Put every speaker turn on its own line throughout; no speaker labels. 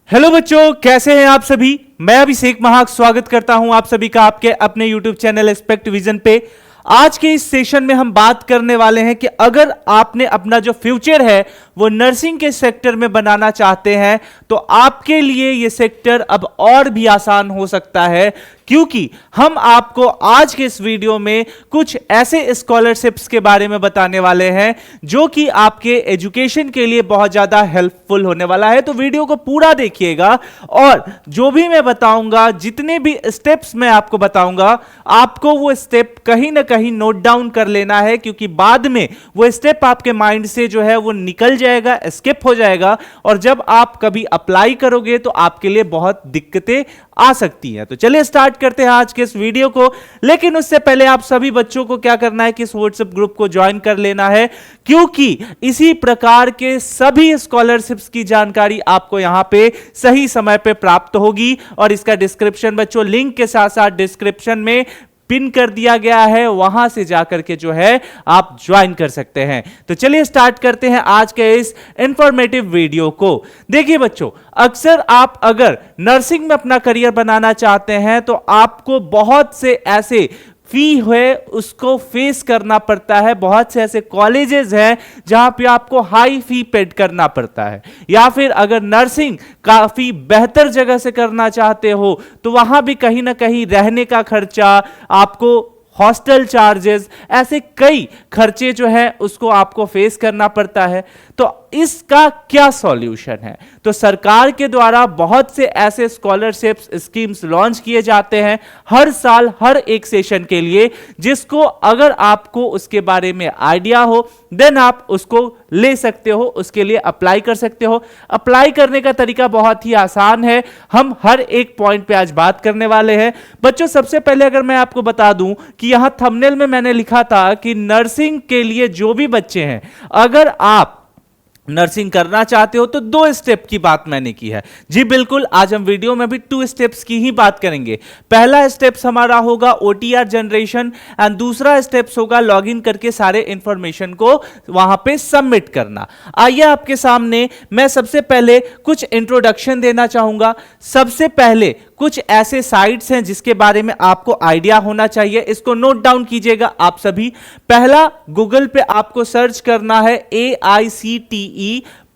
Hello बच्चों, कैसे हैं आप सभी। मैं अभिषेक महाक स्वागत करता हूं आप सभी का आपके अपने YouTube चैनल एस्पेक्ट विजन पे। आज के इस सेशन में हम बात करने वाले हैं कि अगर आपने अपना जो फ्यूचर है वो नर्सिंग के सेक्टर में बनाना चाहते हैं तो आपके लिए ये सेक्टर अब और भी आसान हो सकता है, क्योंकि हम आपको आज के इस वीडियो में कुछ ऐसे स्कॉलरशिप्स के बारे में बताने वाले हैं जो कि आपके एजुकेशन के लिए बहुत ज्यादा हेल्पफुल होने वाला है। तो वीडियो को पूरा देखिएगा और जो भी मैं बताऊंगा, जितने भी स्टेप्स मैं आपको बताऊंगा, आपको वो स्टेप कहीं ना कहीं नोट डाउन कर लेना है, क्योंकि बाद में वो स्टेप आपके माइंड से जो है वो निकल जाएगा, स्किप हो जाएगा, और जब आप कभी अप्लाई करोगे तो आपके लिए बहुत दिक्कतें आ सकती हैं। तो चलिए स्टार्ट करते हैं आज के इस वीडियो को। लेकिन उससे पहले आप सभी बच्चों को क्या करना है कि इस व्हाट्सएप ग्रुप को ज्वाइन कर लेना है, क्योंकि इसी प्रकार के सभी स्कॉलरशिप्स की जानकारी आपको यहां पे सही समय पे प्राप्त होगी। और इसका डिस्क्रिप्शन बच्चों लिंक के साथ साथ डिस्क्रिप्शन में पिन कर दिया गया है, वहां से जाकर के जो है आप ज्वाइन कर सकते हैं। तो चलिए स्टार्ट करते हैं आज के इस इंफॉर्मेटिव वीडियो को। देखिए बच्चों, अक्सर आप अगर नर्सिंग में अपना करियर बनाना चाहते हैं तो आपको बहुत से ऐसे फी है उसको फेस करना पड़ता है। बहुत से ऐसे कॉलेजेस हैं जहां पे आपको हाई फी पेड करना पड़ता है, या फिर अगर नर्सिंग काफी बेहतर जगह से करना चाहते हो तो वहां भी कहीं ना कहीं रहने का खर्चा, आपको हॉस्टल चार्जेस, ऐसे कई खर्चे जो है उसको आपको फेस करना पड़ता है। तो इसका क्या सॉल्यूशन है? तो सरकार के द्वारा बहुत से ऐसे स्कॉलरशिप्स स्कीम्स लॉन्च किए जाते हैं हर साल हर एक सेशन के लिए, जिसको अगर आपको उसके बारे में आइडिया हो देन आप उसको ले सकते हो, उसके लिए अप्लाई कर सकते हो। अप्लाई करने का तरीका बहुत ही आसान है, हम हर एक पॉइंट पे आज बात करने वाले हैं। बच्चों, सबसे पहले अगर मैं आपको बता दूं कि यहां थंबनेल में मैंने लिखा था कि नर्सिंग के लिए जो भी बच्चे हैं, अगर आप नर्सिंग करना चाहते हो तो 2 स्टेप की बात मैंने की है। जी बिल्कुल, आज हम वीडियो में भी 2 स्टेप्स की ही बात करेंगे। पहला स्टेप्स हमारा होगा ओटीआर जनरेशन एंड दूसरा स्टेप्स होगा लॉगिन करके सारे इंफॉर्मेशन को वहां पे सबमिट करना। आइए आपके सामने मैं सबसे पहले कुछ इंट्रोडक्शन देना चाहूंगा। सबसे पहले कुछ ऐसे साइट्स हैं जिसके बारे में आपको आइडिया होना चाहिए, इसको नोट डाउन कीजिएगा आप सभी। पहला, गूगल पे आपको सर्च करना है AICTE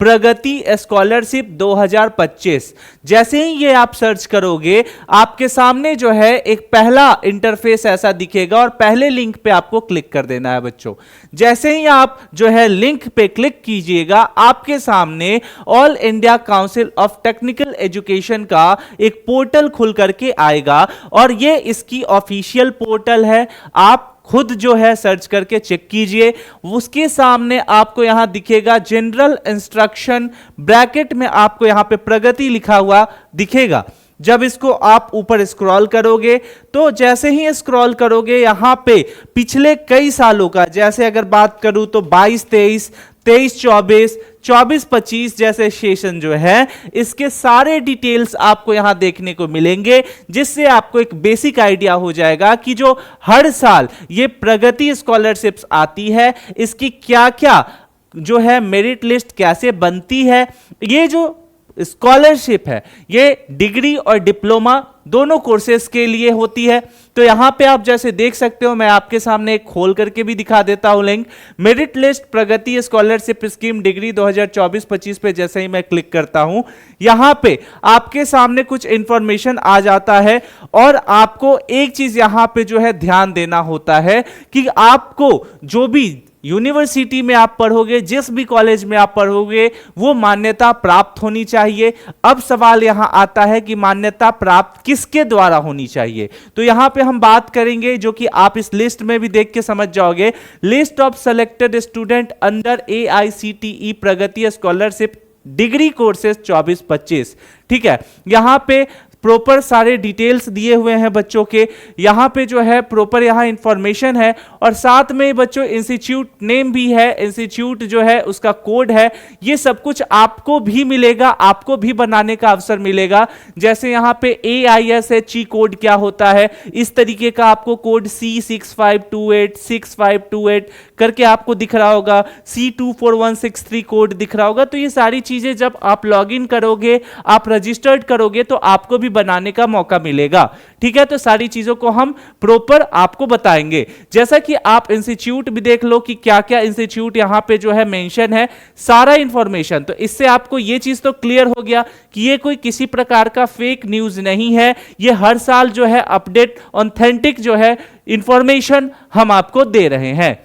प्रगति स्कॉलरशिप 2025। जैसे ही ये आप सर्च करोगे आपके सामने जो है एक पहला इंटरफेस ऐसा दिखेगा और पहले लिंक पे आपको क्लिक कर देना है बच्चों। जैसे ही आप जो है लिंक पे क्लिक कीजिएगा, आपके सामने all India council of technical education का एक पोर्टल खुल करके आएगा और ये इसकी ऑफिशियल पोर्टल है। आप खुद जो है सर्च करके चेक कीजिए। उसके सामने आपको यहां दिखेगा जनरल इंस्ट्रक्शन, ब्रैकेट में आपको यहां पे प्रगति लिखा हुआ दिखेगा। जब इसको आप ऊपर स्क्रॉल करोगे तो जैसे ही स्क्रॉल करोगे यहां पे पिछले कई सालों का, जैसे अगर बात करूं तो 22-23, 23-24, 24-25 जैसे सेशन जो है, इसके सारे डिटेल्स आपको यहां देखने को मिलेंगे, जिससे आपको एक बेसिक आइडिया हो जाएगा कि जो हर साल ये प्रगति स्कॉलरशिप्स आती है इसकी क्या क्या जो है मेरिट लिस्ट कैसे बनती है। ये जो स्कॉलरशिप है ये डिग्री और डिप्लोमा दोनों कोर्सेस के लिए होती है। तो यहां पे आप जैसे देख सकते हो, मैं आपके सामने एक खोल करके भी दिखा देता हूं लिंक। मेरिट लिस्ट प्रगति स्कॉलरशिप स्कीम डिग्री 2024-25 पे जैसे ही मैं क्लिक करता हूं, यहां पे आपके सामने कुछ इंफॉर्मेशन आ जाता है। और आपको एक चीज यहां पे जो है ध्यान देना होता है कि आपको जो भी यूनिवर्सिटी में आप पढ़ोगे, जिस भी कॉलेज में आप पढ़ोगे, वो मान्यता प्राप्त होनी चाहिए। अब सवाल यहां आता है कि मान्यता प्राप्त किसके द्वारा होनी चाहिए। तो यहां पे हम बात करेंगे, जो कि आप इस लिस्ट में भी देख के समझ जाओगे, list of selected student under AICTE Pragati scholarship degree courses 24-25। ठीक है, यहां पे प्रॉपर सारे डिटेल्स दिए हुए हैं बच्चों के। यहां पे जो है प्रॉपर यहां इंफॉर्मेशन है और साथ में बच्चों इंस्टीट्यूट नेम भी है, इंस्टीट्यूट जो है उसका कोड है। ये सब कुछ आपको भी मिलेगा, आपको भी बनाने का अवसर मिलेगा। जैसे यहां पे AISHE कोड क्या होता है, इस तरीके का आपको कोड C6528, 6528 करके आपको दिख रहा होगा, C24163 कोड दिख रहा होगा। तो ये सारी चीजें जब आप लॉगिन करोगे, आप रजिस्टर्ड करोगे, तो आपको भी बनाने का मौका मिलेगा। ठीक है, तो सारी चीजों को हम प्रॉपर आपको बताएंगे। जैसा कि आप इंस्टीट्यूट भी देख लो कि क्या क्या इंस्टीट्यूट यहां पे जो है मेंशन है, सारा इंफॉर्मेशन। तो इससे आपको ये चीज तो क्लियर हो गया कि ये कोई किसी प्रकार का फेक न्यूज नहीं है, ये हर साल जो है अपडेट ऑथेंटिक जो है इंफॉर्मेशन हम आपको दे रहे हैं।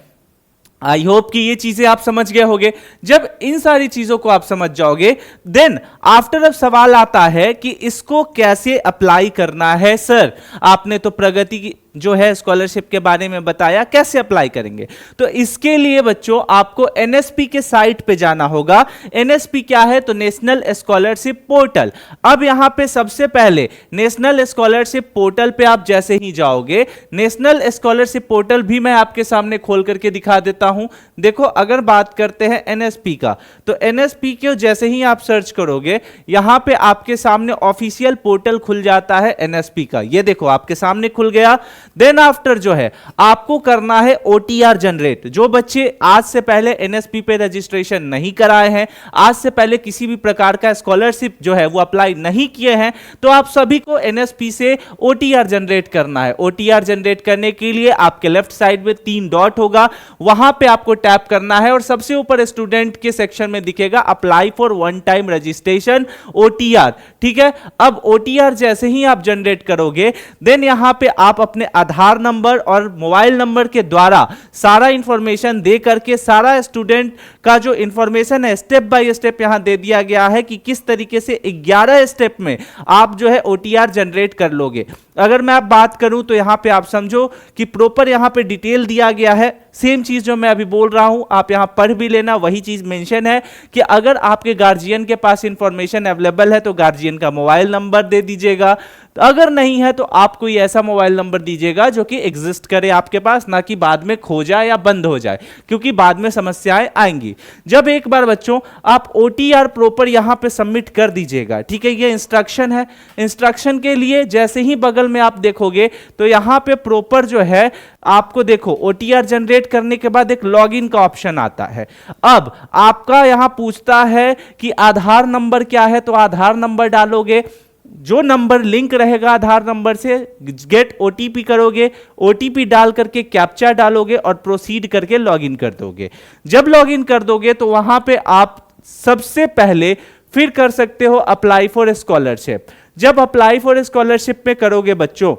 आई होप कि ये चीजें आप समझ गए होंगे। जब इन सारी चीजों को आप समझ जाओगे, देन आफ्टर अब सवाल आता है कि इसको कैसे अप्लाई करना है। सर आपने तो प्रगति की जो है स्कॉलरशिप के बारे में बताया, कैसे अप्लाई करेंगे? तो इसके लिए बच्चों आपको एनएसपी के साइट पे जाना होगा। एनएसपी क्या है? तो नेशनल स्कॉलरशिप पोर्टल। अब यहां पे सबसे पहले नेशनल स्कॉलरशिप पोर्टल पे आप जैसे ही जाओगे, नेशनल स्कॉलरशिप पोर्टल भी मैं आपके सामने खोल करके दिखा देता हूं। देखो, अगर बात करते हैं एनएसपी का, तो एनएसपी के जैसे ही आप सर्च करोगे, यहां पे आपके सामने ऑफिशियल पोर्टल खुल जाता है एनएसपी का। ये देखो आपके सामने खुल गया। देन आफ्टर जो है आपको करना है ओटीआर जनरेट। जो बच्चे आज से पहले एनएसपी पे रजिस्ट्रेशन नहीं कराए हैं, आज से पहले किसी भी प्रकार का स्कॉलरशिप जो है वो अप्लाई नहीं किए हैं, तो आप सभी को एनएसपी से ओटीआर जनरेट करना है। ओटीआर जनरेट करने के लिए आपके लेफ्ट साइड में 3 डॉट होगा, वहां पे आपको टैप करना है और सबसे ऊपर स्टूडेंट के सेक्शन में दिखेगा apply for one time registration OTR. ठीक है, अब ओटीआर जैसे ही आप जनरेट करोगे, देन यहां पे आप अपने आधार नंबर और मोबाइल नंबर के द्वारा सारा इंफॉर्मेशन दे करके, सारा स्टूडेंट का जो इंफॉर्मेशन है स्टेप बाय स्टेप यहां दे दिया गया है कि किस तरीके से 11 स्टेप में आप जो है ओटीआर जनरेट कर लोगे। अगर मैं आप बात करूं तो यहां पे आप समझो कि प्रॉपर यहां पे डिटेल दिया गया है। सेम चीज जो मैं अभी बोल रहा हूं आप यहां पढ़ भी लेना, वही चीज मेंशन है कि अगर आपके गार्जियन के पास इंफॉर्मेशन अवेलेबल है तो गार्जियन का मोबाइल नंबर दे दीजिएगा, अगर नहीं है तो आप कोई ऐसा मोबाइल नंबर दीजिएगा जो कि एग्जिस्ट करे आपके पास, ना कि बाद में खो जाए या बंद हो जाए, क्योंकि बाद में समस्याएं आएंगी। जब एक बार बच्चों आप ओटीआर प्रॉपर यहां पे सबमिट कर दीजिएगा, ठीक है, ये इंस्ट्रक्शन है। इंस्ट्रक्शन के लिए जैसे ही बगल में आप देखोगे तो यहां पे प्रॉपर जो है आपको देखो ओटीआर जनरेट करने के बाद एक लॉगिन का ऑप्शन आता है। अब आपका यहां पूछता है कि आधार नंबर क्या है, तो आधार नंबर डालोगे, जो नंबर लिंक रहेगा आधार नंबर से गेट ओटीपी करोगे, ओटीपी डाल करके कैप्चा डालोगे और प्रोसीड करके लॉगिन कर दोगे। जब लॉगिन कर दोगे तो वहां पे आप सबसे पहले फिर कर सकते हो अप्लाई फॉर स्कॉलरशिप। जब अप्लाई फॉर स्कॉलरशिप पे करोगे बच्चों,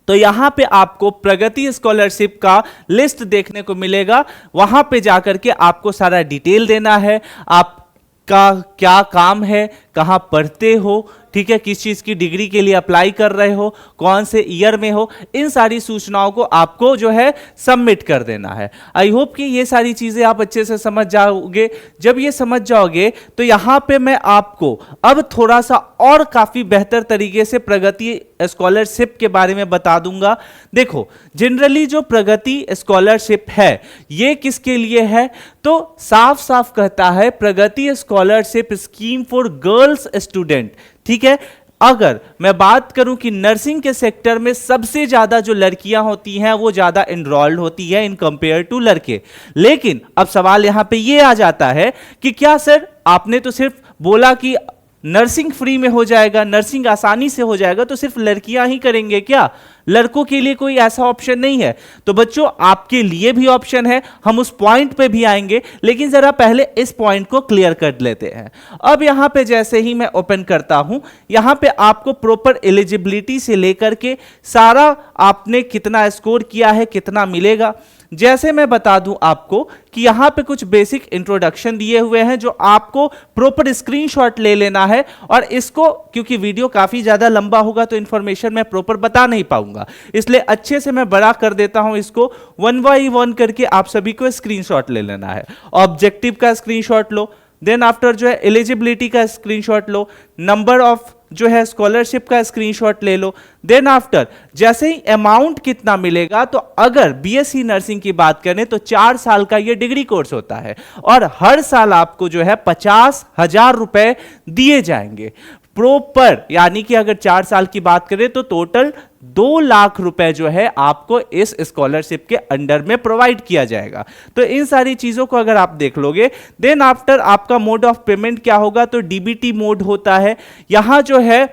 तो यहां पे आपको प्रगति स्कॉलरशिप का लिस्ट देखने को मिलेगा। वहां पे जाकर के आपको सारा डिटेल देना है, आपका क्या काम है, कहां पढ़ते हो, ठीक है, किस चीज की डिग्री के लिए अप्लाई कर रहे हो, कौन से ईयर में हो, इन सारी सूचनाओं को आपको जो है सबमिट कर देना है। आई होप कि ये सारी चीजें आप अच्छे से समझ जाओगे। जब ये समझ जाओगे तो यहां पे मैं आपको अब थोड़ा सा और काफी बेहतर तरीके से प्रगति स्कॉलरशिप के बारे में बता दूंगा। देखो, जनरली जो प्रगति स्कॉलरशिप है ये किसके लिए है, तो साफ साफ कहता है Pragati scholarship scheme for girls student. ठीक है, अगर मैं बात करूं कि नर्सिंग के सेक्टर में सबसे ज्यादा जो लड़कियां होती हैं वो ज्यादा एनरोल्ड होती है इन कंपेयर टू लड़के, लेकिन अब सवाल यहां पे ये आ जाता है कि क्या सर आपने तो सिर्फ बोला कि नर्सिंग फ्री में हो जाएगा, नर्सिंग आसानी से हो जाएगा, तो सिर्फ लड़कियां ही करेंगे क्या, लड़कों के लिए कोई ऐसा ऑप्शन नहीं है? तो बच्चों आपके लिए भी ऑप्शन है, हम उस पॉइंट पे भी आएंगे, लेकिन जरा पहले इस पॉइंट को क्लियर कर लेते हैं। अब यहां पे जैसे ही मैं ओपन करता हूं, यहां पे आपको प्रॉपर एलिजिबिलिटी से लेकर के सारा आपने कितना स्कोर किया है, कितना मिलेगा, जैसे मैं बता दूं आपको कि यहां पे कुछ बेसिक इंट्रोडक्शन दिए हुए हैं जो आपको प्रॉपर स्क्रीनशॉट ले लेना है। और इसको क्योंकि वीडियो काफी ज्यादा लंबा होगा तो इंफॉर्मेशन मैं प्रॉपर बता नहीं पाऊंगा, इसलिए अच्छे से मैं बड़ा कर देता हूं इसको। 1 बाय 1 करके आप सभी को स्क्रीनशॉट ले लेना है। ऑब्जेक्टिव का स्क्रीनशॉट लो, देन आफ्टर जो है एलिजिबिलिटी का स्क्रीनशॉट लो, नंबर ऑफ जो है स्कॉलरशिप का स्क्रीनशॉट ले लो, देन आफ्टर जैसे ही अमाउंट कितना मिलेगा, तो अगर बीएससी नर्सिंग की बात करें तो 4 साल का ये डिग्री कोर्स होता है और हर साल आपको जो है 50,000 रुपए दिए जाएंगे। प्रॉपर, यानी कि अगर 4 साल की बात करें तो टोटल 2 लाख रुपए जो है आपको इस स्कॉलरशिप के अंडर में प्रोवाइड किया जाएगा। तो इन सारी चीजों को अगर आप देख लोगे, देन आफ्टर आपका मोड ऑफ पेमेंट क्या होगा, तो डीबीटी मोड होता है। यहां जो है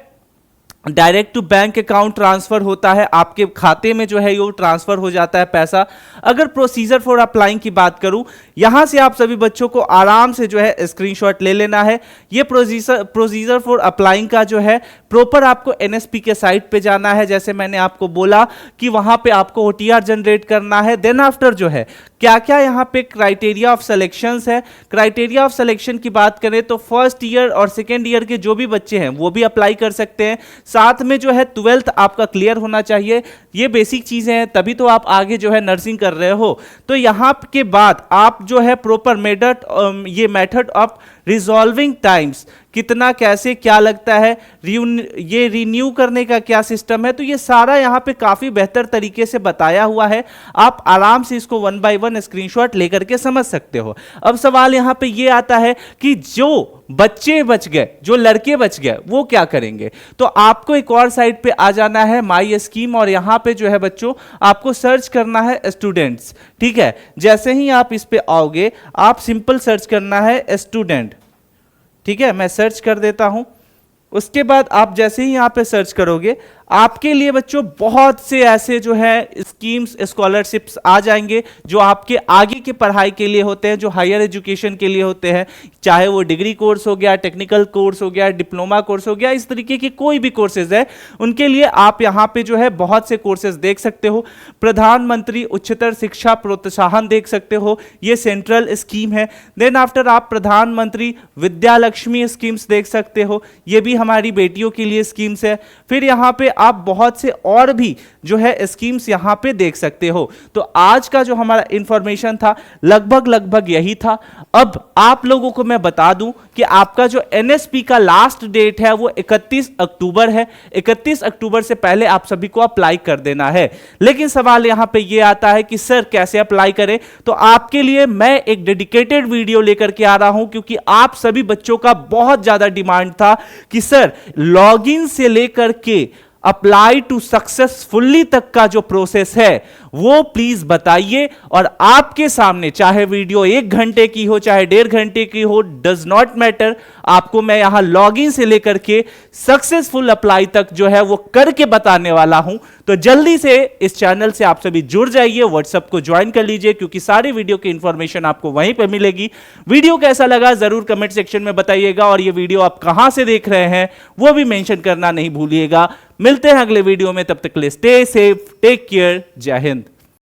direct to bank account transfer होता है, आपके खाते में जो है ये ट्रांसफर हो जाता है पैसा। अगर प्रोसीजर फॉर अप्लाइंग की बात करूं, यहां से आप सभी बच्चों को आराम से जो है स्क्रीनशॉट ले लेना है। ये प्रोसीजर फॉर अप्लाइंग का जो है प्रॉपर आपको एनएसपी के साइट पे जाना है, जैसे मैंने आपको बोला कि वहां पे आपको ओटीआर जनरेट करना है। देन आफ्टर जो है क्या क्या यहां पे क्राइटेरिया ऑफ सिलेक्शंस है। क्राइटेरिया ऑफ सिलेक्शन की बात करें तो फर्स्ट ईयर और सेकेंड ईयर के जो भी बच्चे हैं वो भी अप्लाई कर सकते हैं। साथ में जो है 12th आपका क्लियर होना चाहिए। ये बेसिक चीजें हैं, तभी तो आप आगे जो है नर्सिंग कर रहे हो। तो यहां के बाद आप जो है proper method of resolving times, कितना कैसे क्या लगता है, ये रिन्यू करने का क्या सिस्टम है, तो ये सारा यहां पे काफी बेहतर तरीके से बताया हुआ है। आप आराम से इसको 1 बाय 1 स्क्रीनशॉट लेकर के समझ सकते हो। अब सवाल यहां पे ये आता है कि जो बच्चे बच गए, जो लड़के बच गए, वो क्या करेंगे। तो आपको एक और साइट पे आ जाना है, माई स्कीम, और यहां पे जो है बच्चों आपको सर्च करना है स्टूडेंट्स। ठीक है, जैसे ही आप इस पे आओगे, आप सिंपल सर्च करना है स्टूडेंट। ठीक है, मैं सर्च कर देता हूं। उसके बाद आप जैसे ही यहां पे सर्च करोगे, आपके लिए बच्चों बहुत से ऐसे जो है स्कीम्स, स्कॉलरशिप्स आ जाएंगे जो आपके आगे की पढ़ाई के लिए होते हैं, जो हायर एजुकेशन के लिए होते हैं, चाहे वो डिग्री कोर्स हो गया, टेक्निकल कोर्स हो गया, डिप्लोमा कोर्स हो गया, इस तरीके के कोई भी कोर्सेज है, उनके लिए आप यहां पे जो है बहुत से कोर्सेज देख सकते हो। प्रधानमंत्री उच्चतर शिक्षा प्रोत्साहन देख सकते हो, ये सेंट्रल स्कीम है। देन आफ्टर आप प्रधानमंत्री विद्या लक्ष्मी स्कीम्स देख सकते हो, ये भी हमारी बेटियों के लिए स्कीम्स है। फिर यहां पे आप बहुत से और भी जो है स्कीम्स यहां पे देख सकते हो। तो आज का जो हमारा इंफॉर्मेशन था लगभग यही था। अब आप लोगों को मैं बता दूं कि आपका जो एनएसपी का लास्ट डेट है वो 31 अक्टूबर है। 31 अक्टूबर से पहले आप सभी को अप्लाई कर देना है। लेकिन सवाल यहां पे ये आता है कि सर कैसे अप्लाई करें, तो आपके लिए मैं एक डेडिकेटेड वीडियो लेकर के आ रहा हूं, क्योंकि आप सभी बच्चों का बहुत ज्यादा डिमांड था कि सर लॉगिन से लेकर के अप्लाई टू सक्सेसफुली तक का जो प्रोसेस है वो प्लीज बताइए। और आपके सामने चाहे वीडियो 1 घंटे की हो, चाहे 1.5 घंटे की हो, डज नॉट मैटर, आपको मैं यहां लॉगिन से लेकर के सक्सेसफुल अप्लाई तक जो है वो करके बताने वाला हूं। तो जल्दी से इस चैनल से आप सभी जुड़ जाइए, व्हाट्सएप को ज्वाइन कर लीजिए, क्योंकि सारे वीडियो की इंफॉर्मेशन आपको वहीं पर मिलेगी। वीडियो कैसा लगा जरूर कमेंट सेक्शन में बताइएगा, और ये वीडियो आप कहां से देख रहे हैं वो भी मेंशन करना नहीं भूलिएगा। मिलते हैं अगले वीडियो में, तब तक के लिए स्टे सेफ, टेक केयर, जय हिंद।